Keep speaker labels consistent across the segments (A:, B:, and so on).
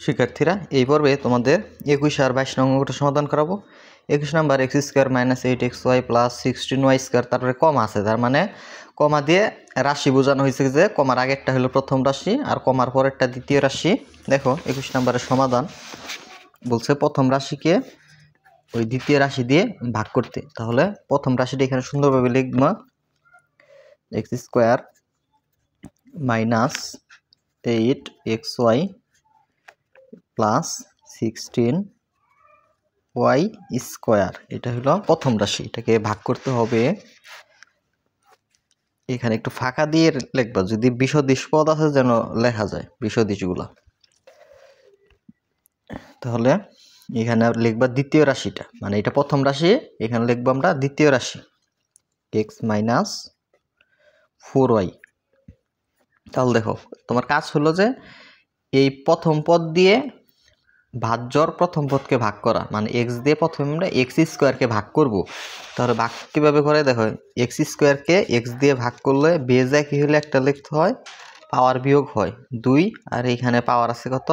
A: শিক্ষার্থীরা এই পর্বে তোমাদের 21 আর 22 নং অঙ্কটা সমাধান করাবো। 21 number x square minus 8xy plus 16y square, তারপরে কমা আছে, তার মানে কমা দিয়ে রাশি বোঝানো হয়েছে যে কমার আগেরটা হলো প্রথম রাশি আর কমার পরেরটা দ্বিতীয় রাশি। দেখো 21 নাম্বারের সমাধান বলছে প্রথম রাশিকে ওই দ্বিতীয় রাশি দিয়ে ভাগ করতে। তাহলে প্রথম রাশিটা এখানে সুন্দরভাবে লিখবো, x square minus 8xy plus 16y square, এটা হলো প্রথম রাশি। এটাকে ভাগ করতে হবে, এখানে একটু ফাঁকা দিয়ে লিখবা, যদি বিসদৃশ পদ আছে যেন লেখা যায় বিসদৃশগুলা। তাহলে এখানে লিখবা দ্বিতীয় রাশিটা, মানে এটা প্রথম রাশি, এখানে লিখবো আমরা দ্বিতীয় রাশি x মাইনাস 4y। তাহলে দেখো তোমার কাজ হলো যে এই প্রথম পদ দিয়ে ভাজ্যর প্রথম পদকে ভাগ করা, মানে x দিয়ে প্রথমে আমরা x স্কয়ারকে ভাগ করব। তাহলে ভাগ কিভাবে করে দেখো, x স্কয়ারকে x দিয়ে ভাগ করলে বেজ কি হলে একটা লিখতে হয়, পাওয়ার বিয়োগ হয় 2, আর এখানে পাওয়ার আছে কত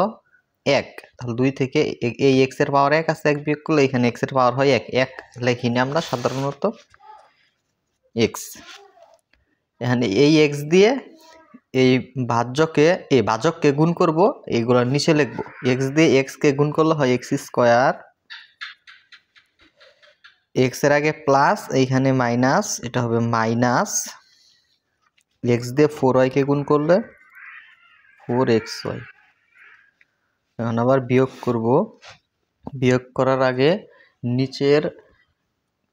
A: 1। তাহলে 2 থেকে এই x এর পাওয়ার 1 আছে, 1 বিয়োগ করলে এখানে x এর পাওয়ার হয় 1। 1 লিখিনি আমরা সাধারণত x। এখানে এই x দিয়ে এই ভাজককে গুণ করব, এইগুলোর নিচে লিখবো x দিয়ে x কে গুণ করলে হয় x স্কয়ার, x এর আগে প্লাস এইখানে মাইনাস, এটা হবে মাইনাস x দিয়ে 4y কে গুণ করলে 4xy। এখন আবার বিয়োগ করব, বিয়োগ করার আগে নিচের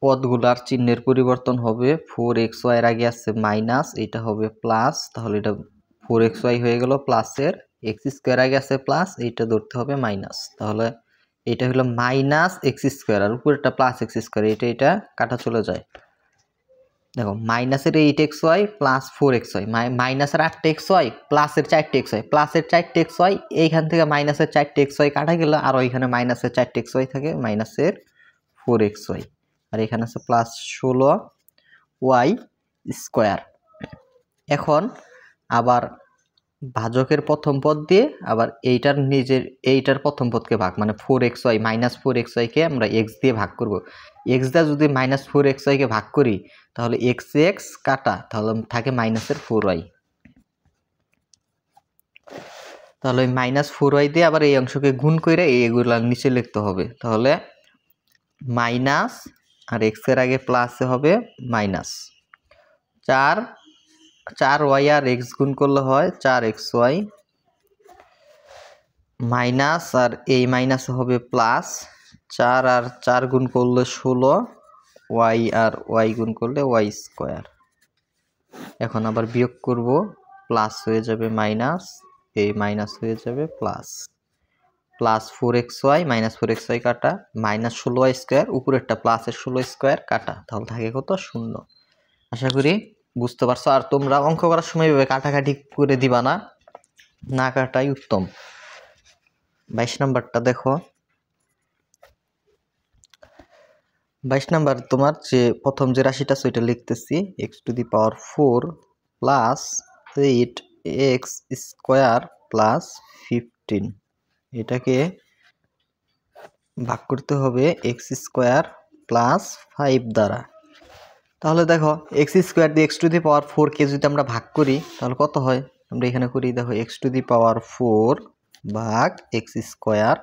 A: পদগুলার চিহ্নের পরিবর্তন হবে, 4xy এর আগে আছে মাইনাস, এটা হবে প্লাস, তাহলে এটা 4xy হয়ে গেল প্লাসের, x স্কয়ার আগে আছে প্লাস, এইটা ধরতে হবে মাইনাস। তাহলে এটা হলো মাইনাস x স্কয়ার আর উপরেরটা প্লাস x স্কয়ার, এটা কাটা চলে যায়। দেখো মাইনাসের 8xy প্লাস 4xy, মাইনাসের 8xy প্লাসের 4xy, প্লাসের 4xy, এইখান থেকে মাইনাসের 4xy কাটা গেল, আর ওইখানে মাইনাসের 4xy থাকে, মাইনাসের 4xy, আর এখানে আছে প্লাস 16y স্কয়ার। এখন আবার ভাজকের প্রথম পদ দিয়ে আবার এইটার প্রথম পদকে ভাগ, মানে 4xy মাইনাস 4xy কে আমরা x দিয়ে ভাগ করব। x দিয়ে যদি মাইনাস 4xy কে ভাগ করি তাহলে x কাটা, তাহলে থাকে মাইনাসের 4y। তাহলে মাইনাস 4y দিয়ে আবার এই অংশকে গুণ করে এইগুলা নিচে লিখতে হবে। তাহলে মাইনাস আর x এর আগে প্লাসে হবে মাইনাস 4y আর x গুণ করলে হয় 4xy, মাইনাস আর এই মাইনাস হবে প্লাস 4 আর 4 গুণ করলে 16, y আর y গুণ করলে y স্কয়ার। এখন আবার বিয়োগ করব, প্লাস হয়ে যাবে মাইনাস, এই মাইনাস হয়ে যাবে plus, plus 4xy minus 4xy কাটা, মাইনাস 16y স্কয়ার, উপরেরটা প্লাসের 16 স্কয়ার কাটা, তাহলে থাকে কত 0। আশা করি বুঝতে পারছো। আর তোমরা অঙ্ক করার সময় এভাবে কাটাকাটি করে দিবা না, না কাটাই উত্তম। 22 নাম্বারটা দেখো, 22 নাম্বার তোমার যে প্রথম যে রাশিটা সেটা লিখতেছি, x to the power 4 plus 8x square plus 15, এটাকে ভাগ করতে হবে x স্কয়ার প্লাস 5 দ্বারা। তাহলে দেখো x স্কয়ার দিয়ে x টু দি পাওয়ার 4 কে যদি আমরা ভাগ করি তাহলে কত হয়, আমরা এখানে করি, দেখো x টু দি পাওয়ার 4 ভাগ x স্কয়ার,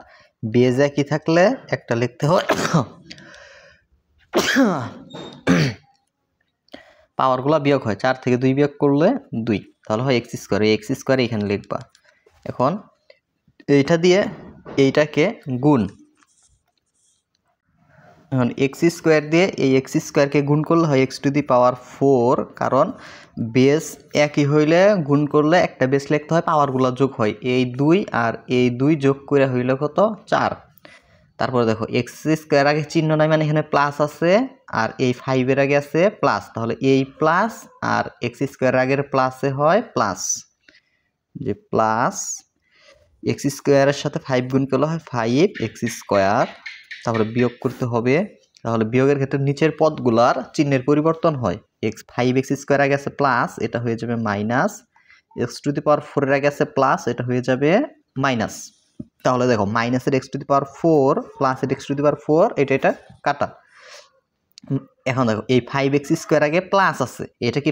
A: বেজ একই থাকলে একটা লিখতে হয়, পাওয়ারগুলো বিয়োগ হয়, 4 থেকে 2 বিয়োগ করলে 2, তাহলে হয় x স্কয়ার। এই x স্কয়ার এখানে লিখবা। এখন এইটা দিয়ে এইটাকে গুণ, এখন x স্কয়ার দিয়ে এই x স্কয়ারকে গুণ করলে হয় x টু দি পাওয়ার 4, কারণ বেস একই হইলে গুণ করলে একটা বেস লিখতে হয়, পাওয়ারগুলো যোগ হয়, এই 2 আর এই 2 যোগ করে হইল কত 4। তারপরে দেখো x স্কয়ার আগে চিহ্ন নাই, মানে এখানে প্লাস আছে, আর এই 5 এর আগে আছে প্লাস, তাহলে এই প্লাস আর x স্কয়ার আগের প্লাসে হয় প্লাস, যে প্লাস x স্কয়ারের সাথে 5 গুণ করলে হয় 5x স্কয়ার। তারপরে বিয়োগ করতে হবে, তাহলে বিয়োগের ক্ষেত্রে নিচের পদগুলার চিহ্নের পরিবর্তন হয়, 5x স্কয়ার আগে আছে প্লাস, এটা হয়ে যাবে মাইনাস, x টু দি পাওয়ার 4 এর আগে আছে প্লাস, এটা হয়ে যাবে মাইনাস। তাহলে দেখো মাইনাসের এক্স টু দি পাওয়ার 4 প্লাসের এক্স টু দি পাওয়ার 4 এটা কাটা। এখন দেখো এই 5x স্কোয়ার আগে প্লাস আছে, এটা কি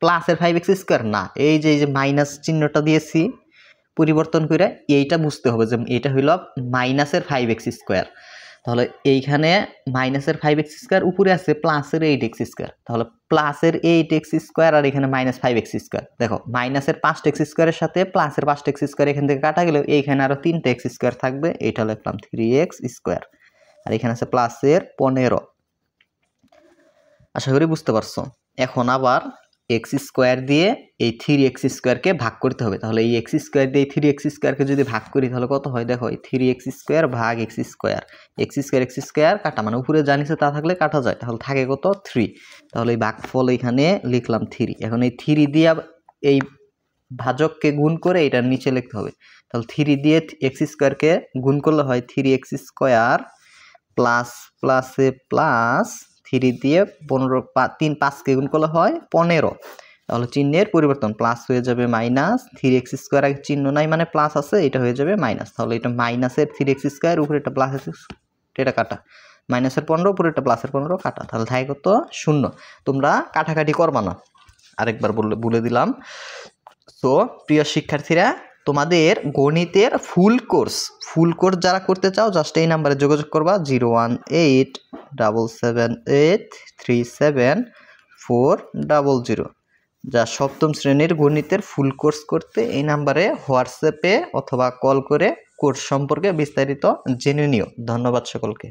A: প্লাসের 5x স্কোয়ার না, এই যে মাইনাস চিহ্নটা দিয়েছি পরিবর্তন করে এইটা বুঝতে হবে যে এটা হইল মাইনাসের 5x স্কোয়ার। তাহলে এইখানে মাইনাসের 5x স্কোয়ার, উপরে আছে প্লাসের 8x স্কোয়ার, তাহলে প্লাসের 8x স্কোয়ার আর এখানে মাইনাস 5x স্কোয়ার। দেখো মাইনাসের 5x স্কোয়ারের সাথে প্লাসের 5x স্কোয়ার এখান থেকে কাটা গেলেও এইখানে আরও 3টা x স্কোয়ার থাকবে, এইটা লিখলাম 3x স্কোয়ার। আর এখানে আছে প্লাসের 15। আশা করি বুঝতে পারছো। এখন আবার এক্স স্কোয়ার দিয়ে এই 3x স্কোয়ারকে ভাগ করতে হবে। তাহলে এই এক্স স্কোয়ার দিয়ে 3x স্কোয়ারকে যদি ভাগ করি তাহলে কত হয় দেখো, 3x স্কোয়ার ভাগ এক্স স্কোয়ার কাটা, মানে উপরে জানিছে তা থাকলে কাটা যায়, তাহলে থাকে কত 3। তাহলে এই ভাগফল এখানে লিখলাম 3। এখন এই 3 দিয়ে এই ভাজককে গুণ করে এটার নিচে লিখতে হবে। তাহলে 3 দিয়ে এক্স স্কোয়ারকে গুণ করলে হয় 3x স্কোয়ার প্লাস প্লাসে প্লাস 3 দিয়ে 15 3 5কে গুণ করলে হয় 15। তাহলে চিহ্নের পরিবর্তন, প্লাস হয়ে যাবে মাইনাস, 3x স্কোয়ার আগে চিহ্ন নাই মানে প্লাস আছে, এটা হয়ে যাবে মাইনাস। তাহলে এটা মাইনাসের 3x স্কোয়ার, উপরে এটা প্লাস আছে, এটা কাটা, মাইনাসের 15 উপরে এটা প্লাসের 15 কাটা, তাহলে থাকে কত 0। তোমরা কাটাকাটি করবা না, আরেকবার বলে দিলাম। সো প্রিয় শিক্ষার্থীরা, তোমাদের গণিতের ফুল কোর্স যারা করতে চাও জাস্ট এই নাম্বারে যোগাযোগ করবা 01877837400। যা সপ্তম শ্রেণীর গণিতের ফুল কোর্স করতে এই নাম্বারে হোয়াটসঅ্যাপে অথবা কল করে কোর্স সম্পর্কে বিস্তারিত জেনে নিও। ধন্যবাদ সকলকে।